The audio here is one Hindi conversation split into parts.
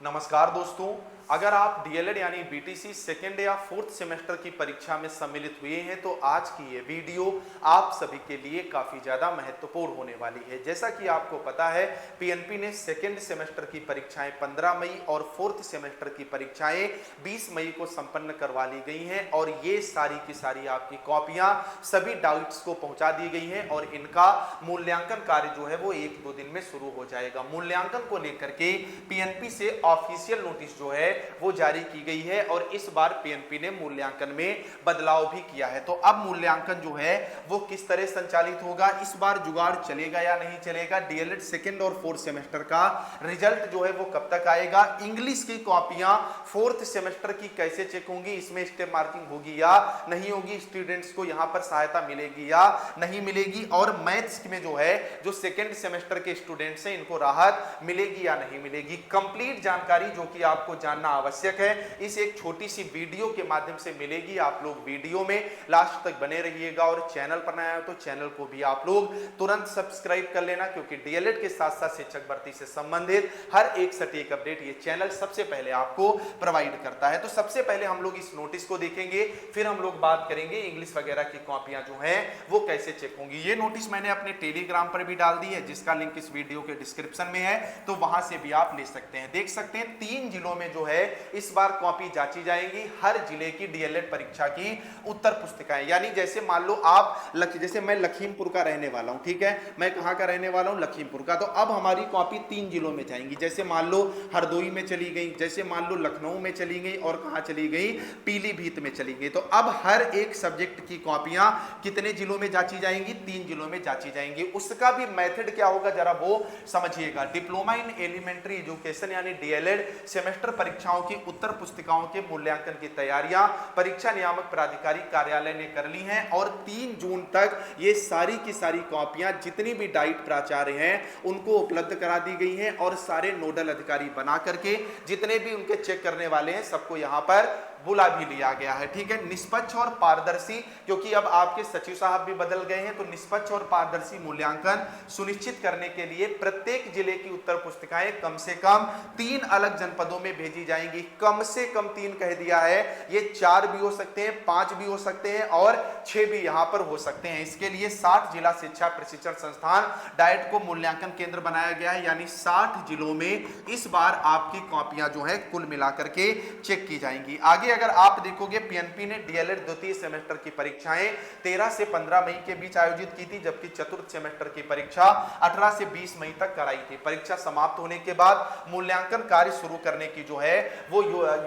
नमस्कार दोस्तों, अगर आप डीएलएड यानी बीटीसी सेकेंड या फोर्थ सेमेस्टर की परीक्षा में सम्मिलित हुए हैं तो आज की ये वीडियो आप सभी के लिए काफ़ी ज़्यादा महत्वपूर्ण होने वाली है। जैसा कि आपको पता है, पीएनपी ने सेकेंड सेमेस्टर की परीक्षाएं 15 मई और फोर्थ सेमेस्टर की परीक्षाएं 20 मई को संपन्न करवा ली गई हैं और ये सारी की सारी आपकी कॉपियां सभी डाउट्स को पहुंचा दी गई हैं और इनका मूल्यांकन कार्य जो है वो 1-2 दिन में शुरू हो जाएगा। मूल्यांकन को लेकर के पीएनपी से ऑफिशियल नोटिस जो है वो जारी की गई है और इस बार पीएनपी ने मूल्यांकन में बदलाव भी किया है। तो अब मूल्यांकन जो है वो किस तरह संचालित होगा, इस बार जुगाड़ चलेगा या नहीं चलेगा, डीएलएड सेकंड और फोर्थ सेमेस्टर का रिजल्ट जो है वो कब तक आएगा, इंग्लिश की कॉपियां फोर्थ सेमेस्टर की कैसे चेक होंगी, इसमें स्टेप मार्किंग होगी या नहीं होगी, स्टूडेंट्स को यहां पर सहायता मिलेगी या नहीं मिलेगी, और मैथ्स में जो है जो सेकंड सेमेस्टर के स्टूडेंट्स हैं इनको राहत मिलेगी या नहीं मिलेगी। कंप्लीट जानकारी जो कि आपको जानना आवश्यक है इस एक छोटी सी वीडियो के माध्यम से मिलेगी। आप लोग वीडियो में लास्ट तक बने रहिएगा और चैनल पर नया हो तो चैनल को भी आप लोग तुरंत सब्सक्राइब कर लेना, क्योंकि डीएलएड के साथ साथ शिक्षक भर्ती से संबंधित हर एक सटीक अपडेट ये चैनल सबसे पहले आपको प्रोवाइड करता है। तो सबसे पहले हम लोग इस नोटिस को देखेंगे, फिर हम लोग बात करेंगे इंग्लिश वगैरह की कॉपियां जो हैं वो कैसे चेक होंगी। ये नोटिस मैंने अपने टेलीग्राम पर भी डाल दी है जिसका लिंक इस वीडियो के डिस्क्रिप्शन में है, तो वहां से भी आप ले सकते हैं। देख सकते हैं 3 जिलों में जो है इस बार कॉपी जांची जाएंगी, हर जिले की डीएलएड परीक्षा की उत्तर पुस्तिकाएं। यानी जैसे मान लो आप जैसे मैं लखीमपुर का रहने वाला हूं, ठीक है, मैं कहां का रहने वाला हूं, लखीमपुर का, तो अब हमारी कॉपी 3 जिलों में जाएंगी। जैसे मान लो हरदोई में चली गई, जैसे मान लो लखनऊ में चली गई और कहां चली गई, पीलीभीत में चली गई। तो अब हर एक सब्जेक्ट की कॉपियां कितने जिलों में जांची जाएंगी, 3 जिलों में जांची जाएंगी। उसका भी मेथड क्या होगा जरा वो समझिएगा। डिप्लोमा इन एलिमेंट्री एजुकेशन यानी डीएलएड सेमेस्टर परीक्षाओं की उत्तर पुस्तिकाओं के मूल्यांकन की तैयारियां परीक्षा नियामक प्राधिकारी कार्यालय ने कर ली हैं और 3 जून तक ये सारी की सारी कॉपियां जितनी भी डाइट प्राचार्य हैं उनको उपलब्ध करा दी गई हैं और सारे नोडल अधिकारी बना करके जितने भी उनके चेक करने वाले हैं सबको यहां पर बुला भी लिया गया है। ठीक है, निष्पक्ष और पारदर्शी, क्योंकि अब आपके सचिव साहब भी बदल गए हैं, तो निष्पक्ष और पारदर्शी मूल्यांकन सुनिश्चित करने के लिए प्रत्येक जिले की उत्तर पुस्तिकाएं कम से कम 3 अलग जनपदों में भेजी जाएंगी। कम से कम 3 कह दिया है, ये 4 भी हो सकते हैं, 5 भी हो सकते हैं और 6 भी यहां पर हो सकते हैं। इसके लिए 60 जिला शिक्षा प्रशिक्षण संस्थान डाइट को मूल्यांकन केंद्र बनाया गया है, यानी 60 जिलों में इस बार आपकी कॉपियां जो है कुल मिलाकर के चेक की जाएंगी। आगे अगर आप देखोगे, पीएनपी ने डीएलएड द्वितीय सेमेस्टर की परीक्षाएं 13 से 15 मई के बीच आयोजित की थी, जबकि चतुर्थ सेमेस्टर की परीक्षा 18 से 20 मई तक कराई थी। परीक्षा समाप्त होने के बाद मूल्यांकन कार्य शुरू करने की जो है वो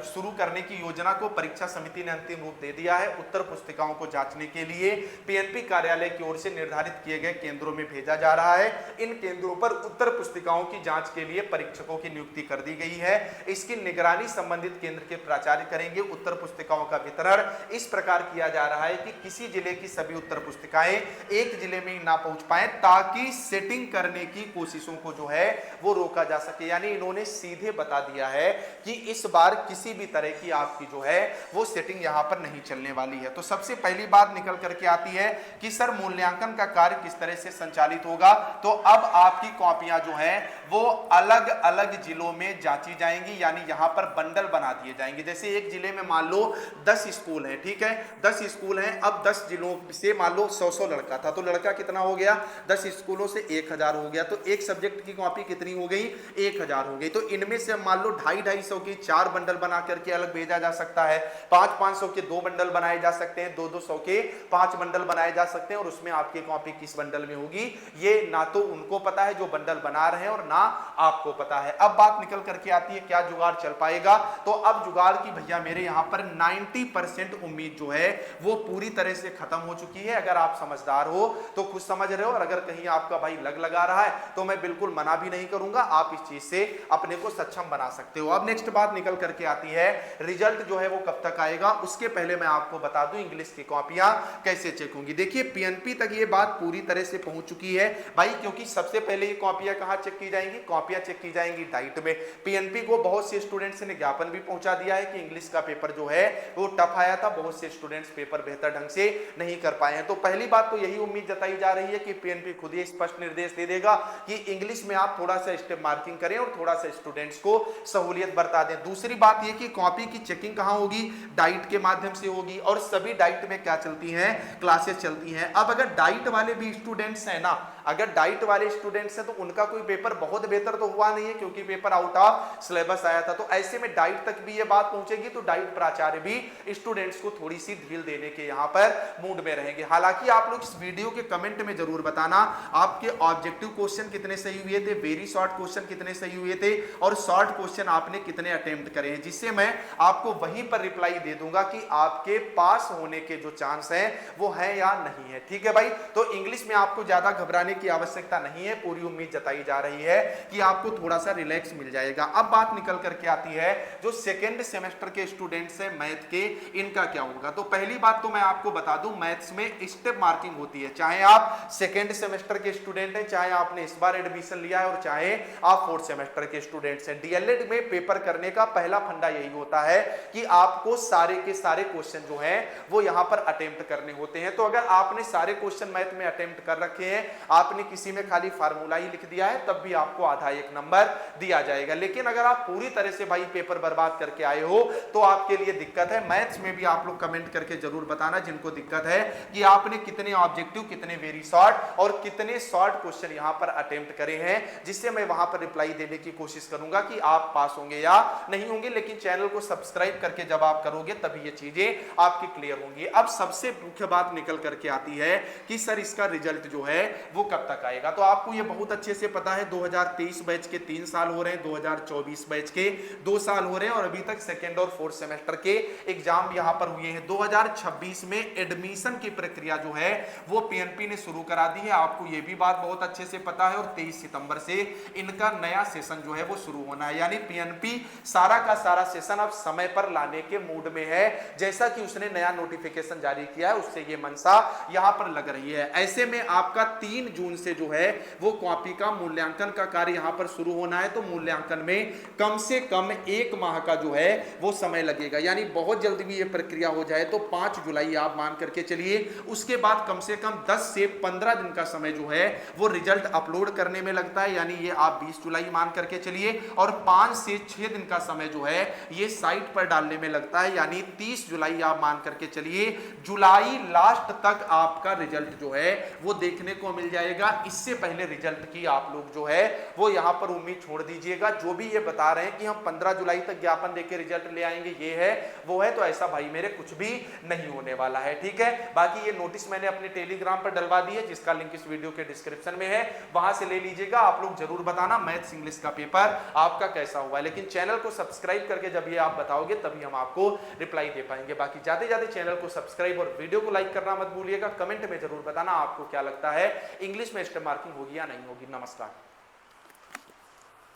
शुरू करने की योजना को परीक्षा समिति ने अंतिम रूप दे दिया है। उत्तर पुस्तिकाओं को जांचने के लिए पीएनपी कार्यालय की ओर से निर्धारित किए गए केंद्रों में भेजा जा रहा है। इन केंद्रों पर उत्तर पुस्तिकाओं की जांच के लिए परीक्षकों की नियुक्ति कर दी गई है। इसकी निगरानी संबंधित केंद्र के प्राचार्य करेंगे। उत्तर पुस्तिकाओं का वितरण इस प्रकार किया जा रहा है कि किसी जिले की सभी उत्तर पुस्तिकाएं एक जिले में ना पहुंच पाए, ताकि सेटिंग करने की कोशिशों को जो है वो रोका जा सके। यानी इन्होंने सीधे बता दिया है कि इस बार किसी भी तरह की आपकी जो है वो सेटिंग यहां पर नहीं चलने वाली है। तो सबसे पहली बात निकल करके आती है कि सर मूल्यांकन का कार्य किस तरह से संचालित होगा। तो अब आपकी कॉपियां जो है वो अलग अलग जिलों में जांची जाएंगी, यानी यहां पर बंडल बना दिए जाएंगे। जैसे एक जिले में मान लो 10 स्कूल हैं, ठीक है, 10 स्कूल हैं, अब 10 जिलों से मान लो 100 लड़का था, तो लड़का कितना हो गया, 10 स्कूलों से 1000 हो गया, तो एक सब्जेक्ट की कॉपी कितनी हो गई, 1000 हो गई। तो इनमें से मान लो 250-250 की 4 बंडल बना करके अलग भेजा जा सकता है, 500-500 के 2 बंडल बनाए जा सकते हैं, 200-200 के 5 बंडल बनाए जा सकते हैं, और उसमें आपकी कॉपी किस बंडल में होगी ये ना तो उनको पता है जो बंडल बना रहे हैं और ना आपको पता है। अब बात निकल करके आती है क्या जुगाड़ चल पाएगा। तो अब जुगाड़ की भैया मेरे यहां पर 90% उम्मीद जो है वो पूरी तरह से खत्म हो चुकी है। अगर आप समझदार हो तो खुद समझ रहे हो, और अगर कहीं आपका भाई लगा रहा है तो मैं बिल्कुल मना भी नहीं करूंगा, आप इस चीज से अपने को सक्षम बना सकते हो। अब नेक्स्ट बात निकल करके आती है रिजल्ट जो है वो कब तक आएगा। उसके पहले मैं आपको बता दूं इंग्लिश की कॉपियां कैसे चेक होंगी। देखिए पीएनपी तक ये बात पूरी तरह से पहुंच चुकी है भाई, क्योंकि सबसे पहले ये कॉपियां कहां चेक की जाएंगी, कॉपियां चेक की जाएंगी डाइट में। पीएनपी को बहुत से स्टूडेंट्स ने ज्ञापन भी पहुंचा दिया है कि इंग्लिश का पेपर पेपर जो है वो टफ आया था, बहुत से स्टूडेंट्स पेपर बेहतर ढंग से नहीं कर पाए हैं। तो पहली बात तो यही उम्मीद जताई जा रही है कि पीएनपी खुद ही स्पष्ट निर्देश दे देगा कि इंग्लिश में आप थोड़ा सा स्टेप मार्किंग करें और थोड़ा सा स्टूडेंट्स को सहूलियत बरता दें। दूसरी बात यह कि कॉपी की चेकिंग कहां होगी, डाइट के माध्यम से होगी, और सभी डाइट में क्या चलती हैं, क्लासेस चलती हैं। अब अगर डाइट वाले भी स्टूडेंट्स हैं ना, अगर डाइट वाले स्टूडेंट्स हैं तो उनका कोई पेपर बहुत बेहतर तो हुआ नहीं है क्योंकि पेपर आउट ऑफ सिलेबस आया था। तो ऐसे में डाइट तक भी ये बात पहुंचेगी तो डाइट प्राचार्य भी स्टूडेंट्स को थोड़ी सी ढील देने के यहां पर मूड में रहेंगे। हालांकि आप लोग इस वीडियो के कमेंट में जरूर बताना आपके ऑब्जेक्टिव क्वेश्चन कितने सही हुए थे, वेरी शॉर्ट क्वेश्चन कितने सही हुए थे, और शॉर्ट क्वेश्चन आपने कितने अटेम्प्ट करे हैं, जिससे मैं आपको वहीं पर रिप्लाई दे दूंगा कि आपके पास होने के जो चांस हैं वो है या नहीं है। ठीक है भाई, तो इंग्लिश में आपको ज्यादा घबराने की आवश्यकता नहीं है, पूरी उम्मीद जताई जा रही है कि आपको थोड़ा सा रिलैक्स मिल जाएगा। अब बात निकल करके आती है जो सेकेंड सेमेस्टर के स्टूडेंट्स हैं मैथ के, इनका क्या होगा। तो पहली बात तो मैं आपको बता दूं, मैथ्स में स्टेप मार्किंग होती है, चाहे आप सेकेंड सेमेस्टर के स्टूडेंट हैं, चाहे आपने इस बार एडमिशन लिया है, और चाहे आप फोर्थ सेमेस्टर के स्टूडेंट्स हैं। डीएलएड में पेपर करने का पहला फंडा यही होता है कि आपको सारे के सारे क्वेश्चन जो हैं वो यहां पर अटेम्प्ट करने होते हैं। तो अगर आपने सारे क्वेश्चन मैथ में अटेम्प्ट कर रखे हैं, आपने किसी में खाली फार्मूला ही लिख दिया है, तब भी आपको आधा एक नंबर दिया जाएगा। लेकिन अगर आप पूरी तरह से भाई पेपर बर्बाद करके आए हो तो आपके लिए दिक्कत है। मैथ्स में भी आप लोग कमेंट करके जरूर बताना जिनको दिक्कत है कि आपने कितने ऑब्जेक्टिव, कितने वेरी शॉर्ट और कितने शॉर्ट क्वेश्चन यहां पर अटेम्प्ट करे हैं, जिससे मैं वहां पर रिप्लाई देने की कोशिश करूंगा कि आप पास होंगे या नहीं होंगे। लेकिन चैनल को सब्सक्राइब करके जब आप करोगे तभी ये चीजें आपकी क्लियर होंगी। अब सबसे मुख्य बात निकल करके आती है कि सर इसका रिजल्ट जो है वो कब तक आएगा। तो आपको ये बहुत अच्छे से पता है 2023 बैच के 3 साल हो रहे हैं, 2024 बैच के 2 साल हो रहे हैं, और अभी तक सेकेंड और फोर्थ सेमेस्टर के एग्जाम यहां पर हुए हैं। 2026 में एडमिशन की प्रक्रिया जो है वो पीएनपी ने शुरू करा दी है, आपको ये भी बात बहुत अच्छे से पता है, और 23 सितंबर से इनका नया सेशन जो है वो शुरू होना है। यानी पीएनपी सारा का सारा सेशन अब समय पर लाने के मूड में है, जैसा कि उसने नया नोटिफिकेशन जारी किया है, उससे ये मनसा यहां पर लग रही है। ऐसे में आपका 3 जून से जो है वो कॉपी का मूल्यांकन का कार्य यहां पर शुरू होना है। तो मूल्यांकन में कम से कम 1 माह का जो है वो समय लगेगा, यानी बहुत जल्दी भी ये प्रक्रिया हो जाए तो 5 जुलाई आप मान करके चलिए। उसके बाद कम से कम 10 से 15 दिन का समय जो है वो रिजल्ट अपलोड करने में लगता है, यानी ये आप 20 जुलाई मान करके चलिए, और 5 से 6 दिन का समय जो है ये साइट पर डालने में लगता है, यानी 30 जुलाई आप मान करके चलिए। जुलाई लास्ट तक आपका रिजल्ट जो है वो देखने को मिल जाएगा। इससे पहले रिजल्ट की आप लोग जो है वो यहां पर उम्मीद छोड़ दीजिएगा। जो भी ये बता रहे हैं कि हम 15 जुलाई तक ज्ञापन देके रिजल्ट ले आएंगे, ये है वो है, तो ऐसा भाई मेरे कुछ भी नहीं होने वाला है। ठीक है, बाकी ये नोटिस मैंने अपने टेलीग्राम पर डलवा दी है, जिसका लिंक इस वीडियो के डिस्क्रिप्शन में है, वहां से ले लीजिएगा। आप लोग जरूर बताना मैथ्स इंग्लिश का पेपर आपका कैसा हुआ है। लेकिन चैनल को सब्सक्राइब करके जब ये आप बताओगे तभी हम आपको रिप्लाई दे पाएंगे। बाकी जाते जाते चैनल को सब्सक्राइब और वीडियो को लाइक करना मत भूलिएगा। कमेंट में जरूर बताना आपको क्या लगता है इंग्लिश में स्टेप मार्किंग होगी या नहीं होगी। नमस्कार।